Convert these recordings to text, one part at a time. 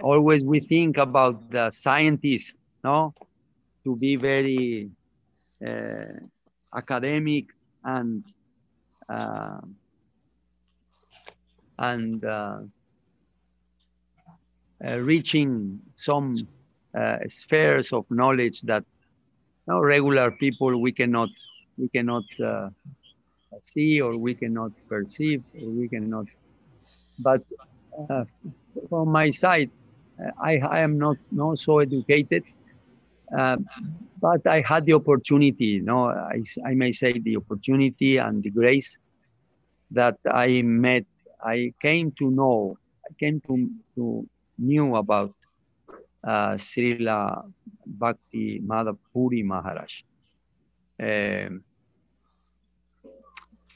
always we think about the scientists, no, to be very academic and uh, and reaching some spheres of knowledge that no regular people we cannot see, or we cannot perceive, or we cannot. But uh, from my side, I am not so educated, uh, but I had the opportunity. No, I may say the opportunity and the grace that I met. I came to know. I came to knew about Srila Bhakti Madhava Puri Maharaj. Um,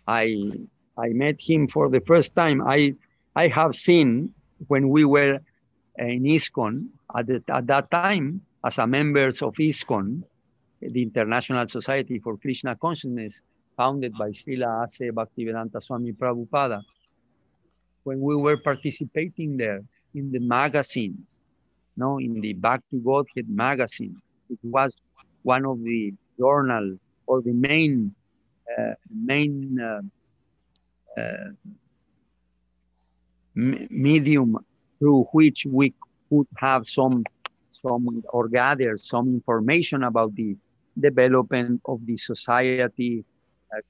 I I met him for the first time. I have seen when we were in ISKCON at that time as a members of ISKCON, the International Society for Krishna Consciousness, founded by Srila A.C. Bhaktivedanta Swami Prabhupada. When we were participating there in the magazines, no, in the Back to Godhead magazine, it was one of the journal or the main uh, medium through which we could have some or gather some information about the development of the society,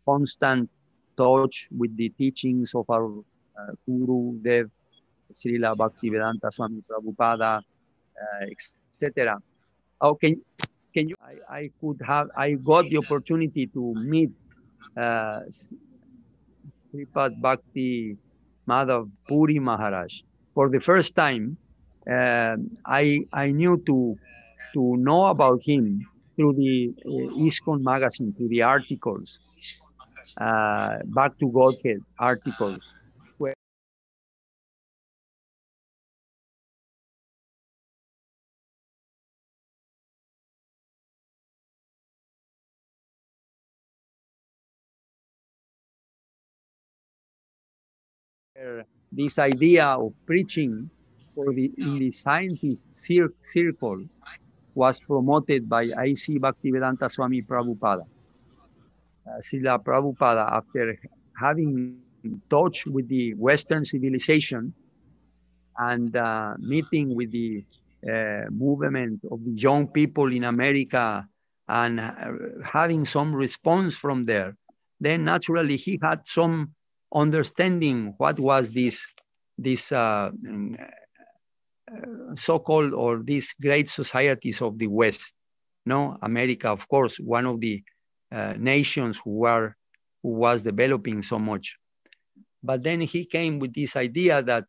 constant touch with the teachings of our Guru Dev, Srila Bhaktivedanta Swami Prabhupada, etc. Okay, can you? I got the opportunity to meet uh, Sripad Bhakti Madhav Puri Maharaj. For the first time, I knew to know about him through the ISKCON magazine, through the articles, Back to Godhead articles, where this idea of preaching for the in the scientist circle was promoted by I.C. Bhaktivedanta Swami Prabhupada. Srila Prabhupada, after having touch with the Western civilization and meeting with the movement of the young people in America and having some response from there, then naturally he had some understanding what was this so-called or these great societies of the West. No, America, of course, one of the nations who was developing so much. But then he came with this idea that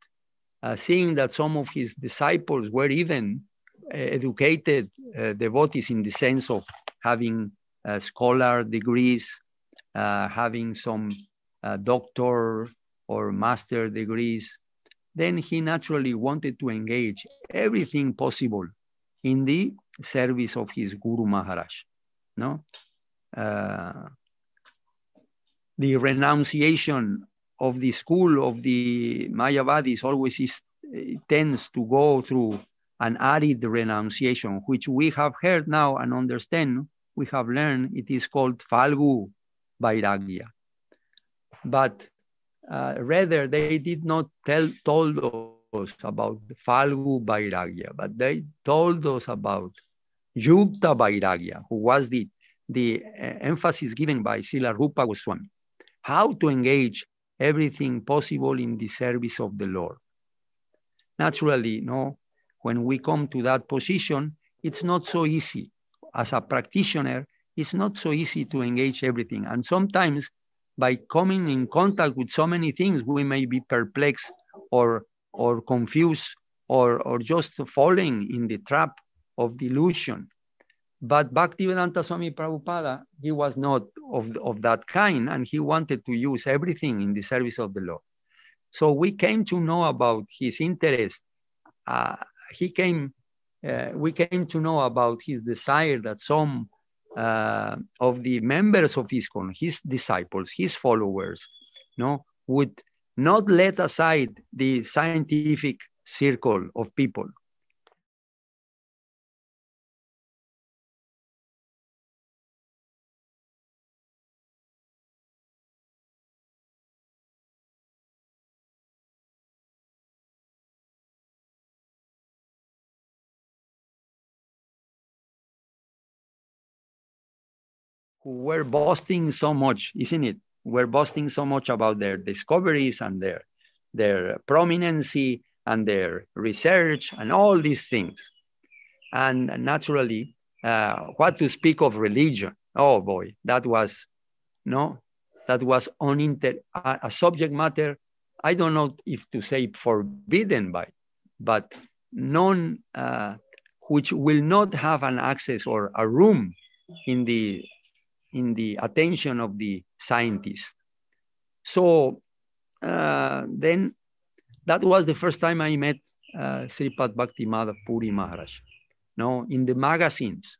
seeing that some of his disciples were even educated devotees in the sense of having scholar degrees, having some doctor or master degrees, then he naturally wanted to engage everything possible in the service of his Guru Maharaj. No, the renunciation of the school of the Mayavadis always tends to go through an arid renunciation, which we have heard now and understand. We have learned it is called Falgu Vairagya. But rather, they did not told us about Falgu Vairagya, but they told us about Yukta Vairagya, who was the emphasis given by Srila Rupa Goswami, how to engage everything possible in the service of the Lord. Naturally, no, when we come to that position, it's not so easy. As a practitioner, it's not so easy to engage everything. And sometimes by coming in contact with so many things, we may be perplexed or confused or just falling in the trap of delusion. But Bhaktivedanta Swami Prabhupada, he was not of that kind, and he wanted to use everything in the service of the Lord. So we came to know about his interest. We came to know about his desire that some of the members of ISKCON, his disciples, his followers, no, would not let aside the scientific circle of people. Who were boasting so much, isn't it? Were boasting so much about their discoveries and their prominency and their research and all these things. And naturally, what to speak of religion? Oh boy, that was a subject matter. I don't know if to say forbidden by, but none which will not have an access or a room in the attention of the scientist. So then that was the first time I met Sripad Bhaktivedanta Puri Maharaj. No, in the magazines,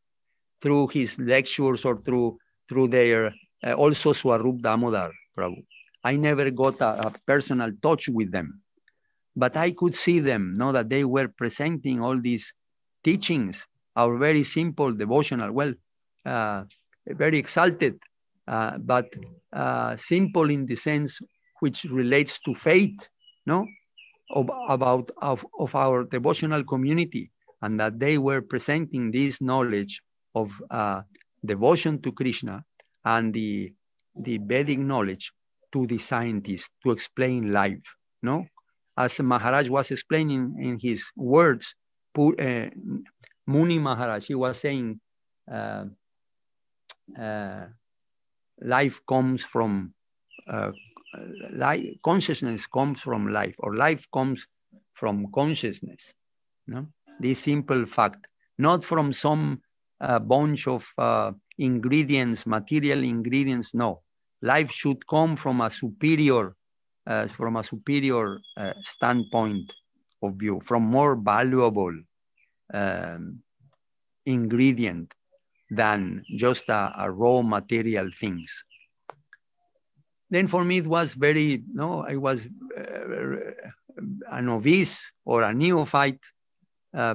through his lectures or through their also Swarup Damodar Prabhu. I never got a personal touch with them, but I could see them, know that they were presenting all these teachings, our very simple devotional, very exalted, but simple in the sense which relates to faith, no, of our devotional community, and that they were presenting this knowledge of devotion to Krishna and the Vedic knowledge to the scientists to explain life, no? As Maharaj was explaining in his words, Muni Maharaj, he was saying, life comes from consciousness comes from life, or life comes from consciousness. No, this simple fact, not from some bunch of ingredients, material ingredients. No, life should come from a superior, standpoint of view, from more valuable ingredient than just a raw material things. Then for me, it was very, I was a novice or a neophyte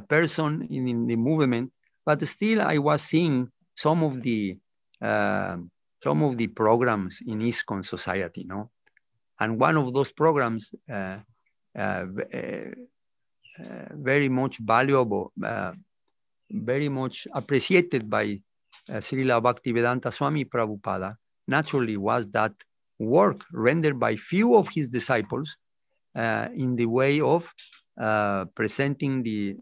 person in the movement, but still I was seeing some of the programs in ISKCON society, and one of those programs very much valuable, very much appreciated by Srila Bhaktivedanta Swami Prabhupada, naturally was that work rendered by few of his disciples in the way of presenting the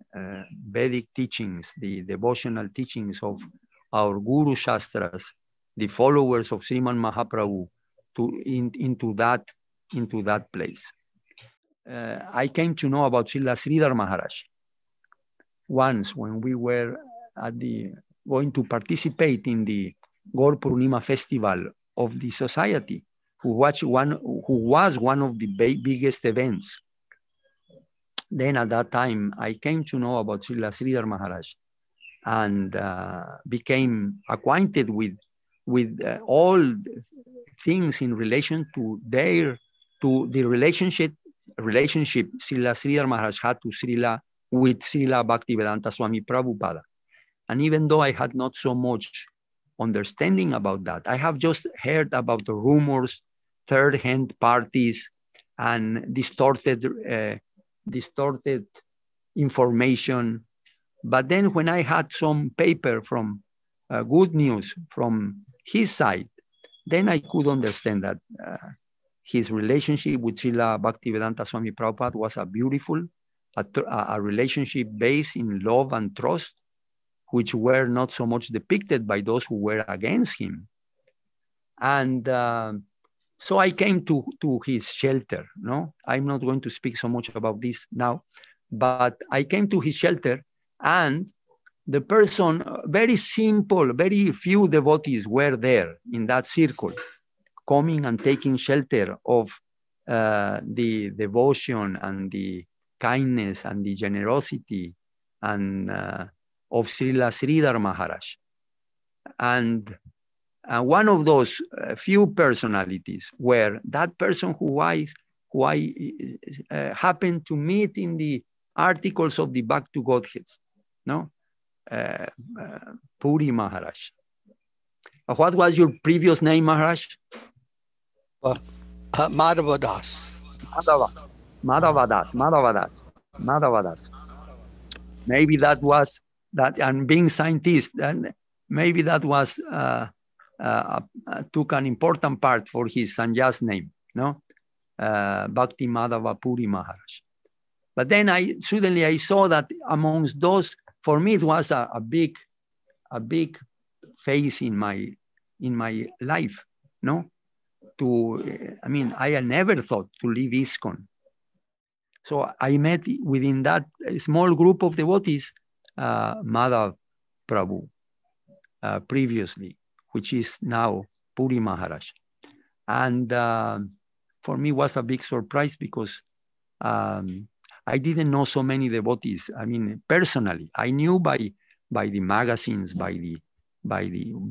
Vedic teachings, the devotional teachings of our Guru Shastras, the followers of Sriman Mahaprabhu, into that place. I came to know about Srila Sridhar Maharaj once when we were going to participate in the Gaur Purnima festival of the society, who was one of the biggest events. Then at that time, I came to know about Srila Sridhar Maharaj and became acquainted with all things in relation to the relationship Srila Sridhar Maharaj had with Srila Bhaktivedanta Swami Prabhupada. And even though I had not so much understanding about that, I have just heard about the rumors, third-hand parties, and distorted information. But then when I had some paper from good news from his side, then I could understand that his relationship with Srila Bhaktivedanta Swami Prabhupada was a beautiful, a relationship based in love and trust, which were not so much depicted by those who were against him. And so I came to his shelter. No, I'm not going to speak so much about this now, but I came to his shelter, and the person, very simple, very few devotees were there in that circle, coming and taking shelter of the devotion and the kindness and the generosity and of Srila Sridhar Maharaj. And one of those few personalities were that person who I happened to meet in the articles of the Back to Godhead, no? Puri Maharaj. What was your previous name, Maharaj? Madhava Das. Madhava Das. Maybe that was that, and being scientist, and maybe that was took an important part for his sannyas name, no? Bhakti Madhava Puri Maharaj. But then suddenly I saw that amongst those, for me it was a big phase in my life, no? I had never thought to leave ISKCON. So I met within that small group of devotees, Madhav Prabhu, previously, which is now Puri Maharaj. And for me, it was a big surprise because I didn't know so many devotees. I mean, personally, I knew by the magazines, by the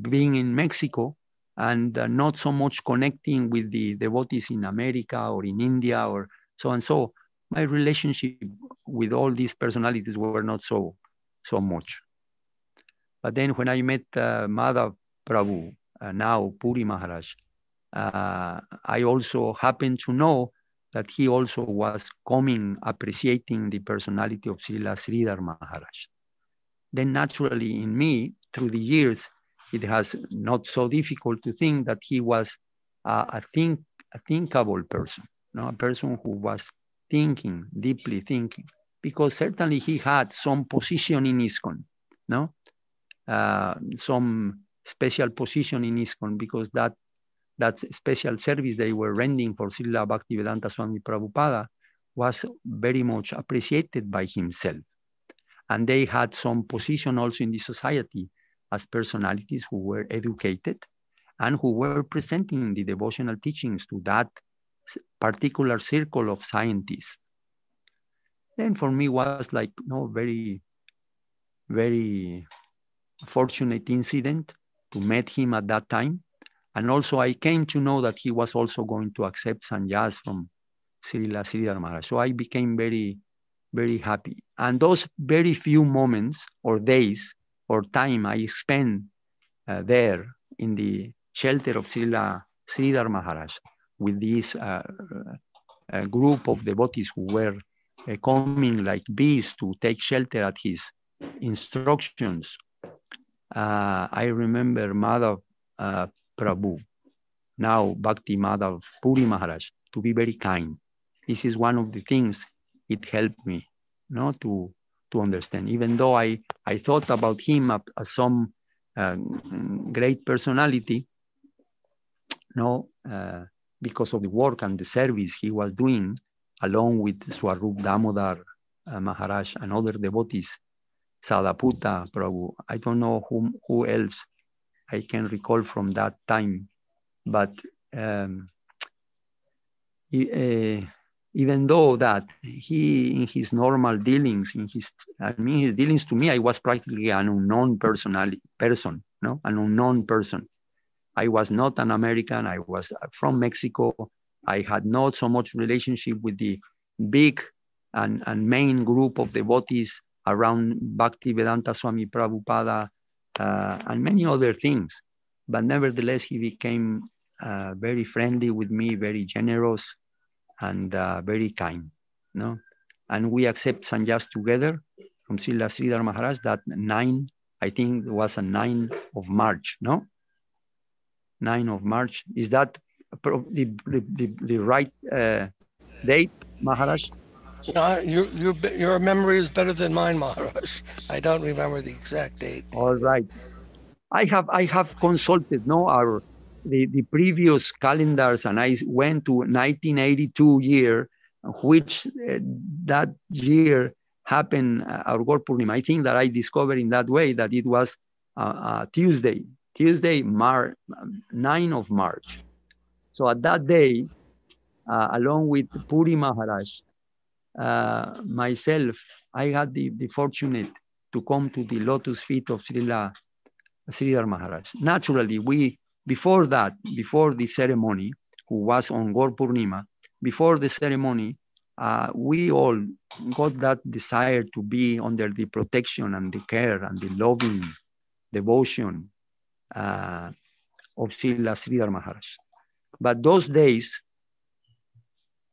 being in Mexico, and not so much connecting with the devotees in America or in India or so and so. My relationship with all these personalities were not so much. But then when I met Madhav Prabhu, now Puri Maharaj, I also happened to know that he also was appreciating the personality of Srila Sridhar Maharaj. Then naturally in me, through the years, it has not so difficult to think that he was a thinkable person, no? A person who was deeply thinking, because certainly he had some position in ISKCON, no? Some special position in ISKCON, because that special service they were rendering for Srila Bhaktivedanta Swami Prabhupada was very much appreciated by himself. And they had some position also in the society as personalities who were educated and who were presenting the devotional teachings to that particular circle of scientists. Then for me was like very, very fortunate incident to meet him at that time. And also I came to know that he was also going to accept sannyas from Srila Sridhar Maharaj. So I became very, very happy. And those very few moments or days or time I spent there in the shelter of Srila Sridhar Maharaj with this group of devotees who were coming like bees to take shelter at his instructions. I remember Madhav Prabhu, now Bhakti Madhav Puri Maharaj, to be very kind. This is one of the things it helped me, to understand. Even though I thought about him as some great personality, because of the work and the service he was doing, along with Swarup Damodar Maharaj and other devotees, Sadaputta Prabhu. I don't know who else I can recall from that time, but even though that he, in his normal dealings, his dealings to me, I was practically an unknown person, an unknown person. I was not an American. I was from Mexico. I had not so much relationship with the big and main group of devotees around Bhaktivedanta Swami Prabhupada and many other things. But nevertheless, he became very friendly with me, very generous, and very kind. And we accept sannyas together from Srila Sridhar Maharaj. That 9 of March, 9 of March. Is that the right date, Maharaj? Your memory is better than mine, Maharaj. I don't remember the exact date. All right. I have consulted the previous calendars, and I went to 1982 year, which that year happened our Gaur Purnima. I think that I discovered in that way that it was Tuesday, 9 of March. So at that day, along with Puri Maharaj, myself, I had the fortunate to come to the lotus feet of Srila Sridhar Maharaj. Naturally, before the ceremony, who was on Gaur Purnima, before the ceremony, we all got that desire to be under the protection and the care and the loving devotion of Srila Sridhar Maharaj. But those days,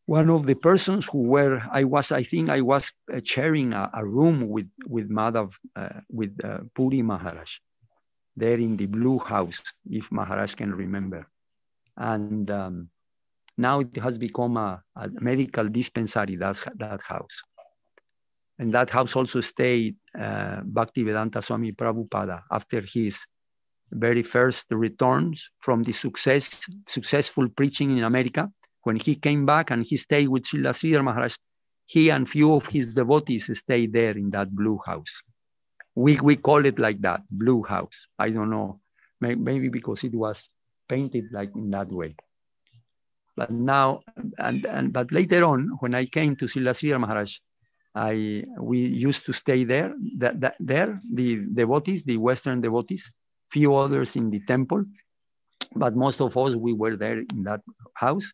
one of the persons who were, I think I was sharing a room with Madhava, with Puri Maharaj, there in the Blue House, if Maharaj can remember. And now it has become a medical dispensary, that house. And that house also stayed Bhaktivedanta Swami Prabhupada after his very first returns from the successful preaching in America. When he came back and he stayed with Srila Sridhar Maharaj, he and few of his devotees stayed there in that Blue House. We call it like that, Blue House. I don't know, maybe because it was painted like in that way. But now, but later on, when I came to Srila Sridhar Maharaj, we used to stay there. There, the devotees, the Western devotees, few others in the temple, but most of us, we were there in that house.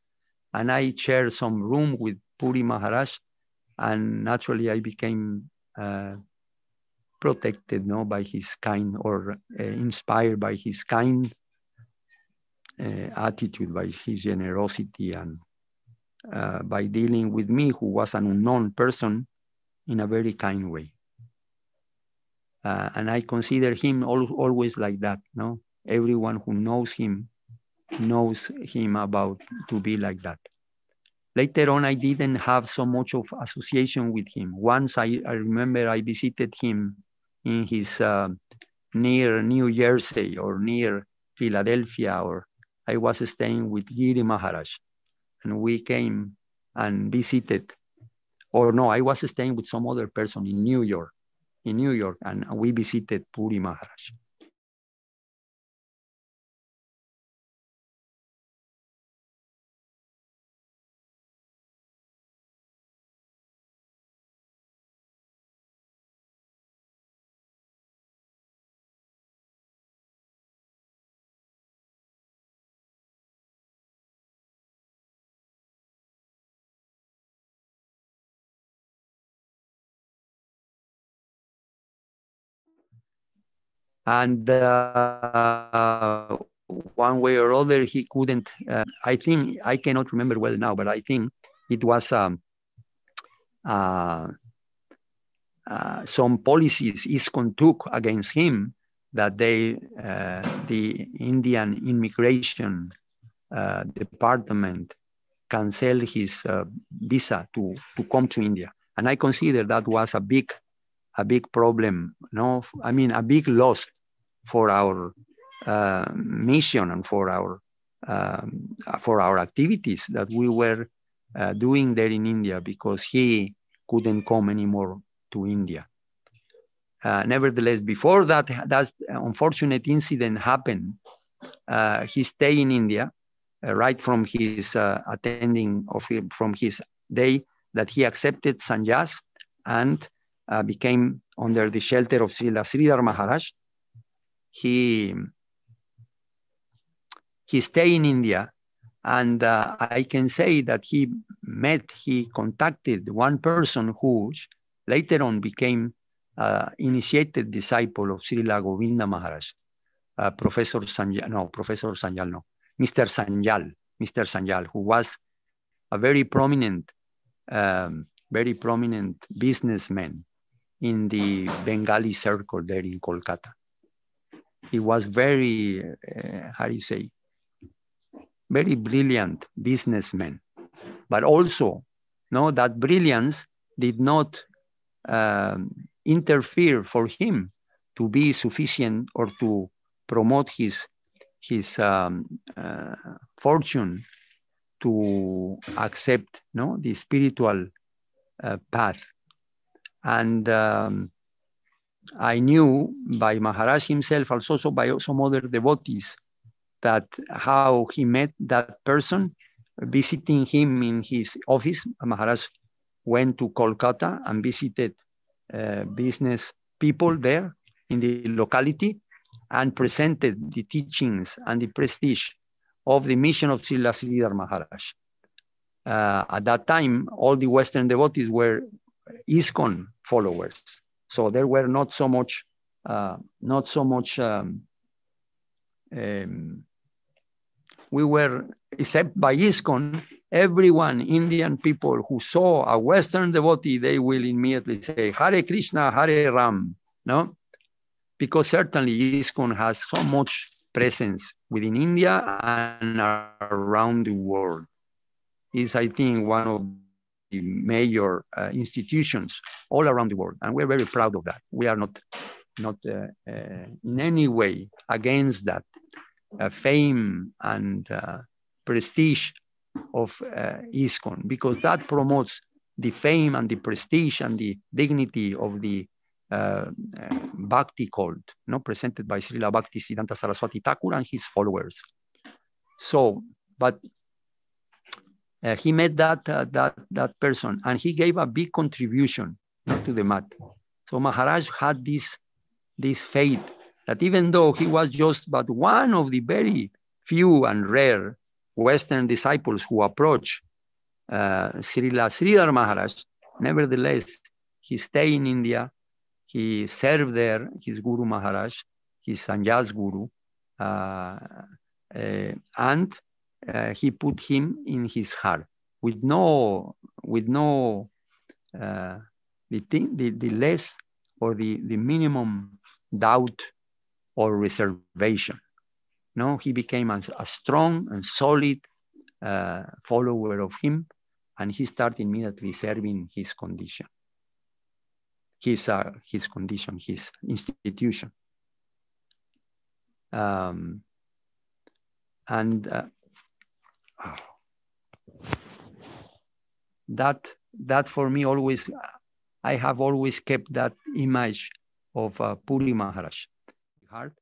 And I shared some room with Puri Maharaj, and naturally I became protected, by his kind, or inspired by his kind attitude, by his generosity, and by dealing with me, who was an unknown person, in a very kind way. And I consider him always like that. Everyone who knows him about to be like that. Later on, I didn't have so much of association with him. Once I remember I visited him in his near New Jersey or near Philadelphia, or I was staying with Giri Maharaj, and we came and visited. Or no, I was staying with some other person in New York, and we visited Puri Maharaj. And one way or other, he couldn't, I think, I cannot remember well now, but I think it was some policies ISKCON took against him, that the Indian immigration department canceled his visa to come to India. And I consider that was a big problem, I mean, a big loss for our mission and for our activities that we were doing there in India, because he couldn't come anymore to India. Nevertheless, before that unfortunate incident happened, he stayed in India right from his from his day that he accepted sannyas and became under the shelter of Srila Sridhar Maharaj. He stayed in India, and I can say that he contacted one person who later on became initiated disciple of Srila Govinda Maharaj, Mr. Sanyal, who was a very prominent businessman in the Bengali circle there in Kolkata. He was very, very brilliant businessman, but also, that brilliance did not interfere for him to be sufficient or to promote his fortune to accept the spiritual path. And I knew by Maharaj himself, also by some other devotees, that how he met that person, visiting him in his office. Maharaj went to Kolkata and visited business people there in the locality, and presented the teachings and the prestige of the mission of Srila Sridhar Maharaj. At that time, all the Western devotees were ISKCON followers. So there were not so much, we were, except by ISKCON, everyone, Indian people who saw a Western devotee, they will immediately say, Hare Krishna, Hare Ram, no? Because certainly ISKCON has so much presence within India and around the world. It's, I think, one of the major institutions all around the world, and we're very proud of that. We are not in any way against that fame and prestige of ISKCON, because that promotes the fame and the prestige and the dignity of the Bhakti cult, presented by Srila Bhaktisiddhanta Saraswati Thakur and his followers. So, but he met that person, and he gave a big contribution to the mat. So Maharaj had this faith that even though he was just but one of the very few and rare Western disciples who approached Srila Sridhar Maharaj, nevertheless, he stayed in India. He served there, his Guru Maharaj, his Sannyas Guru, and he put him in his heart with no the less or the minimum doubt or reservation. No, he became a strong and solid follower of him, and he started immediately serving his condition, his institution. That for me always, I have always kept that image of Puri Maharaj, heart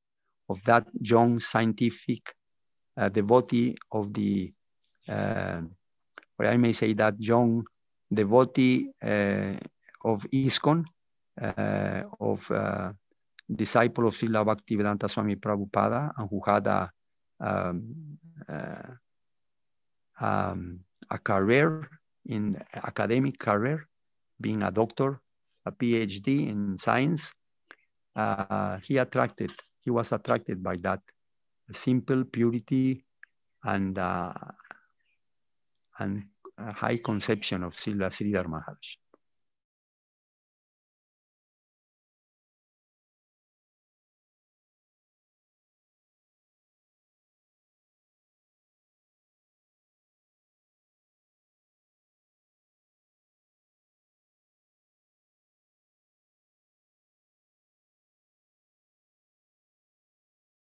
of that young scientific devotee of the, or I may say that young devotee of ISKCON, of disciple of Srila Bhaktivedanta Swami Prabhupada, and who had a career, in academic career, being a doctor, a PhD in science. He was attracted by that simple purity and high conception of Srila Sridhar Maharaj.